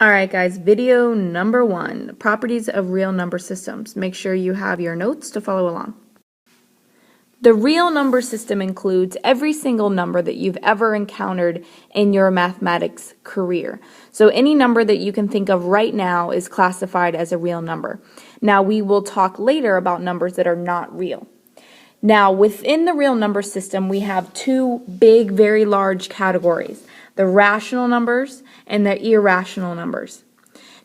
All right, guys, video number 1, properties of real number systems. Make sure you have your notes to follow along. The real number system includes every single number that you've ever encountered in your mathematics career. So any number that you can think of right now is classified as a real number. Now, we will talk later about numbers that are not real. Now, within the real number system, we have two big, very large categories: the rational numbers and the irrational numbers.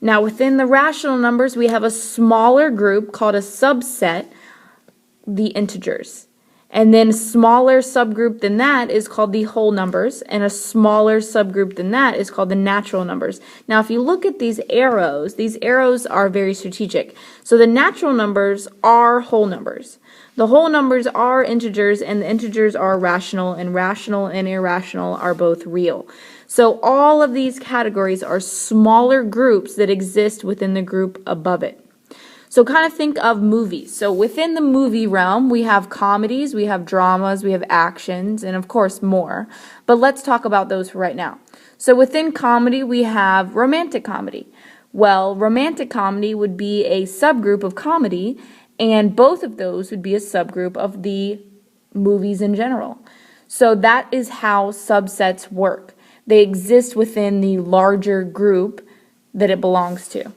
Now, within the rational numbers, we have a smaller group called a subset, the integers. And then a smaller subgroup than that is called the whole numbers, and a smaller subgroup than that is called the natural numbers. Now, if you look at these arrows are very strategic. So the natural numbers are whole numbers. The whole numbers are integers, and the integers are rational and irrational are both real. So all of these categories are smaller groups that exist within the group above it. So kind of think of movies. So within the movie realm, we have comedies, we have dramas, we have actions, and of course more. But let's talk about those for right now. So within comedy, we have romantic comedy. Well, romantic comedy would be a subgroup of comedy, and both of those would be a subgroup of the movies in general. So that is how subsets work. They exist within the larger group that it belongs to.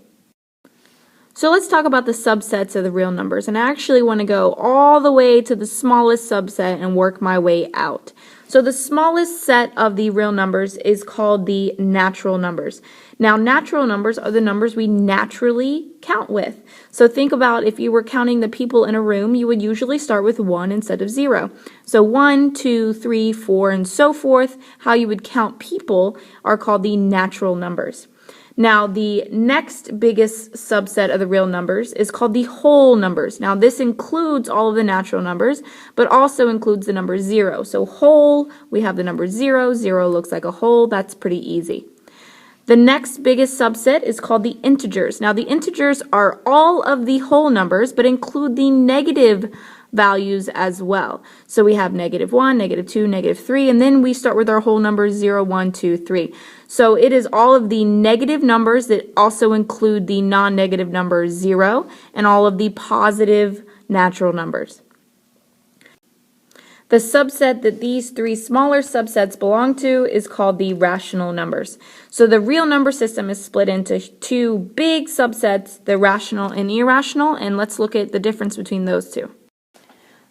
So let's talk about the subsets of the real numbers, and I actually want to go all the way to the smallest subset and work my way out. So the smallest set of the real numbers is called the natural numbers. Now, natural numbers are the numbers we naturally count with. So think about if you were counting the people in a room, you would usually start with 1 instead of 0. So 1, 2, 3, 4, and so forth, how you would count people are called the natural numbers. Now, the next biggest subset of the real numbers is called the whole numbers. Now, this includes all of the natural numbers, but also includes the number 0. So whole, we have the number 0. 0 looks like a whole. That's pretty easy. The next biggest subset is called the integers. Now, the integers are all of the whole numbers, but include the negative values as well. So we have -1, -2, -3, and then we start with our whole numbers 0, 1, 2, 3. So it is all of the negative numbers that also include the non-negative number 0 and all of the positive natural numbers. The subset that these three smaller subsets belong to is called the rational numbers. So the real number system is split into two big subsets, the rational and irrational, and let's look at the difference between those two.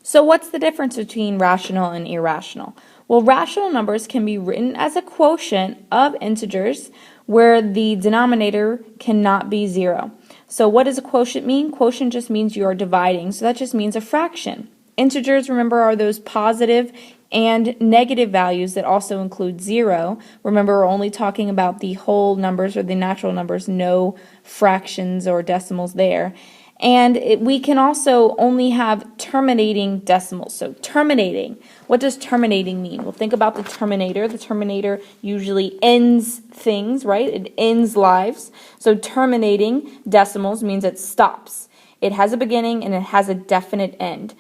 So what's the difference between rational and irrational? Well, rational numbers can be written as a quotient of integers where the denominator cannot be 0. So what does a quotient mean? Quotient just means you are dividing, so that just means a fraction. Integers, remember, are those positive and negative values that also include 0. Remember, we're only talking about the whole numbers or the natural numbers, no fractions or decimals there. And we can also only have terminating decimals. So terminating, what does terminating mean? Well, think about the Terminator. The Terminator usually ends things, right? It ends lives. So terminating decimals means it stops. It has a beginning and it has a definite end.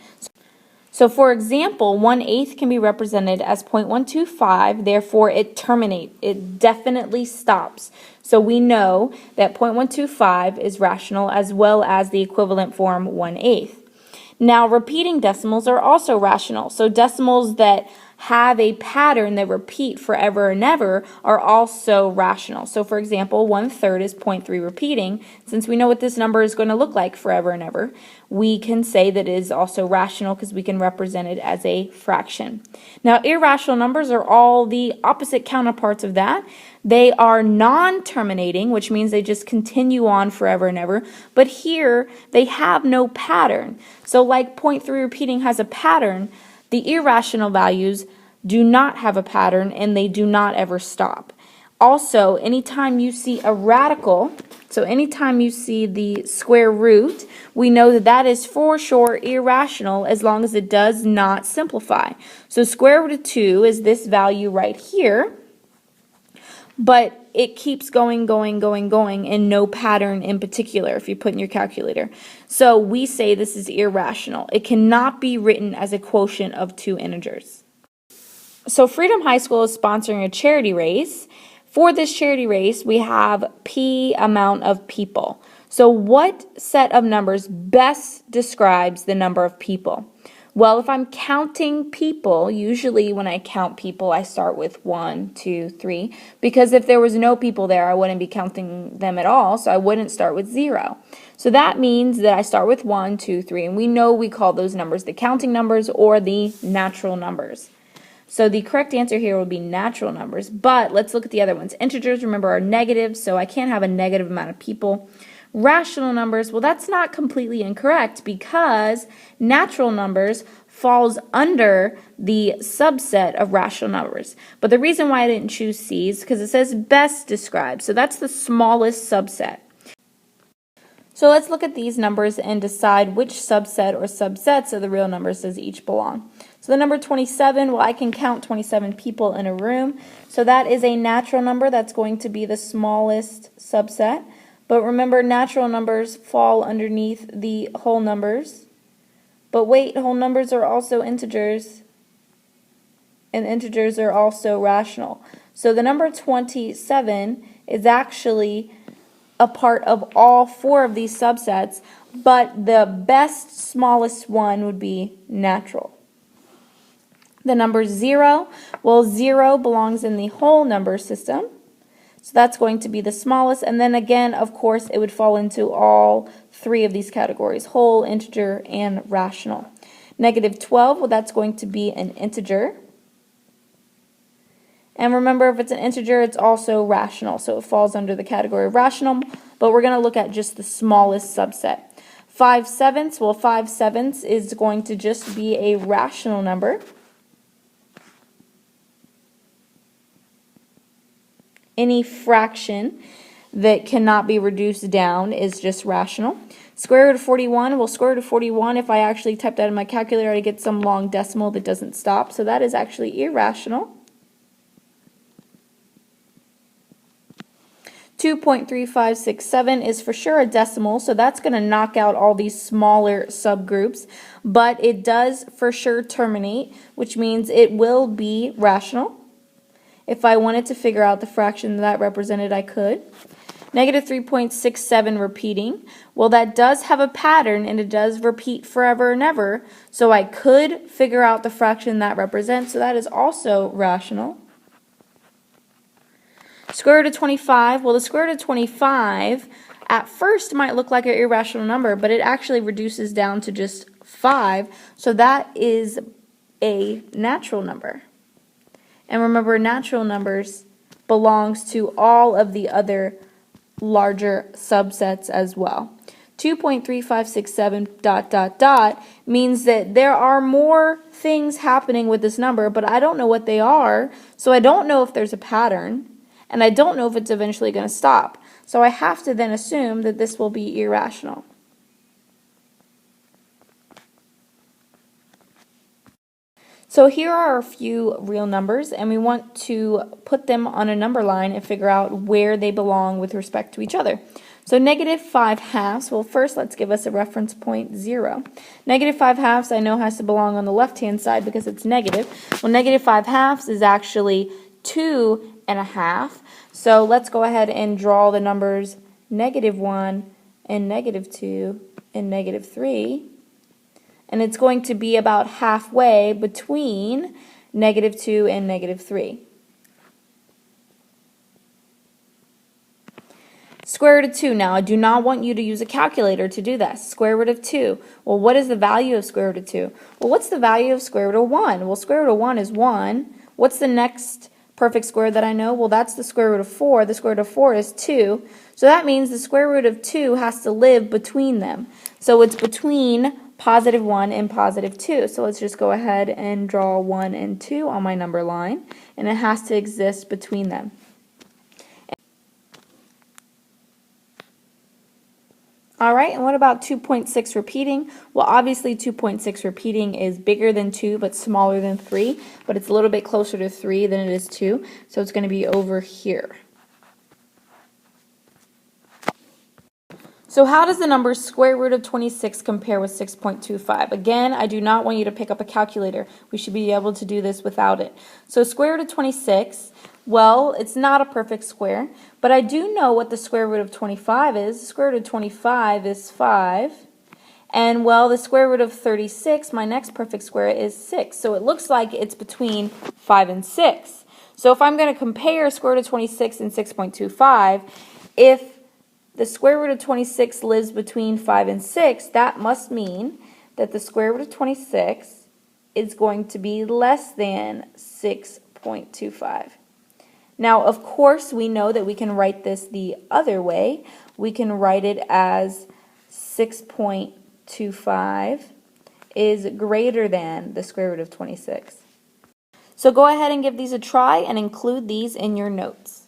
So for example, 1/8 can be represented as 0.125, therefore it terminates, it definitely stops. So we know that 0.125 is rational as well as the equivalent form 1/8. Now repeating decimals are also rational. So decimals that have a pattern that repeat forever and ever are also rational. So for example, 1/3 is 0.3 repeating. Since we know what this number is going to look like forever and ever, we can say that it is also rational because we can represent it as a fraction. Now, irrational numbers are all the opposite counterparts of that. They are non-terminating, which means they just continue on forever and ever, but here they have no pattern. So like 0.3 repeating has a pattern, the irrational values do not have a pattern and they do not ever stop. Also, anytime you see a radical, so anytime you see the square root, we know that that is for sure irrational as long as it does not simplify. So square root of 2 is this value right here, but it keeps going, and no pattern in particular if you put in your calculator. So we say this is irrational. It cannot be written as a quotient of two integers. So Freedom High School is sponsoring a charity race For this charity race, we have P amount of people. So what set of numbers best describes the number of people? Well, if I'm counting people, usually when I count people, I start with 1, 2, 3, because if there was no people there, I wouldn't be counting them at all, so I wouldn't start with 0. So that means that I start with 1, 2, 3, and we know we call those numbers the counting numbers or the natural numbers. So the correct answer here would be natural numbers, but let's look at the other ones. Integers, remember, are negative, so I can't have a negative amount of people. Rational numbers, well, that's not completely incorrect because natural numbers falls under the subset of rational numbers. But the reason why I didn't choose C is because it says best described, so that's the smallest subset. So let's look at these numbers and decide which subset or subsets of the real numbers does each belong. So the number 27, well, I can count 27 people in a room. So that is a natural number. That's going to be the smallest subset. But remember, natural numbers fall underneath the whole numbers. But wait, whole numbers are also integers. And integers are also rational. So the number 27 is actually a part of all 4 of these subsets, but the best smallest one would be natural. The number 0, well, 0 belongs in the whole number system, so that's going to be the smallest, and then again, of course, it would fall into all 3 of these categories, whole, integer, and rational. Negative 12, well, that's going to be an integer. And remember, if it's an integer, it's also rational, so it falls under the category of rational, but we're going to look at just the smallest subset. 5/7, well, 5/7 is going to just be a rational number. Any fraction that cannot be reduced down is just rational. Square root of 41, well, square root of 41, if I actually type that in my calculator, I get some long decimal that doesn't stop, so that is actually irrational. 2.3567 is for sure a decimal, so that's going to knock out all these smaller subgroups, but it does for sure terminate, which means it will be rational. If I wanted to figure out the fraction that represented, I could. Negative 3.67 repeating, well, that does have a pattern and it does repeat forever and ever, so I could figure out the fraction that represents, so that is also rational. Square root of 25, well, the square root of 25 at first might look like an irrational number, but it actually reduces down to just 5, so that is a natural number. And remember, natural numbers belongs to all of the other larger subsets as well. 2.3567 ... means that there are more things happening with this number, but I don't know what they are, so I don't know if there's a pattern. And I don't know if it's eventually going to stop. So I have to then assume that this will be irrational. So here are a few real numbers, and we want to put them on a number line and figure out where they belong with respect to each other. So negative 5/2, well, first let's give us a reference point, 0. Negative 5/2 I know has to belong on the left-hand side because it's negative. Well, negative 5/2 is actually 2.5. So let's go ahead and draw the numbers negative 1 and negative 2 and negative 3. And it's going to be about halfway between negative 2 and negative 3. Square root of 2. Now, I do not want you to use a calculator to do this. Square root of 2. Well, what is the value of square root of 2? Well, what's the value of square root of 1? Well, square root of 1 is 1. What's the next perfect square that I know? Well, that's the square root of 4. The square root of 4 is 2. So that means the square root of 2 has to live between them. So it's between positive 1 and positive 2. So let's just go ahead and draw 1 and 2 on my number line. And it has to exist between them. Alright, and what about 2.6 repeating? Well, obviously 2.6 repeating is bigger than 2 but smaller than 3, but it's a little bit closer to 3 than it is 2, so it's going to be over here. So how does the number square root of 26 compare with 6.25? Again, I do not want you to pick up a calculator. We should be able to do this without it. So square root of 26, Well, it's not a perfect square, but I do know what the square root of 25 is. The square root of 25 is 5. And, well, the square root of 36, my next perfect square, is 6. So it looks like it's between 5 and 6. So if I'm going to compare square root of 26 and 6.25, if the square root of 26 lives between 5 and 6, that must mean that the square root of 26 is going to be less than 6.25. Now, of course, we know that we can write this the other way. We can write it as 6.25 is greater than the square root of 26. So go ahead and give these a try and include these in your notes.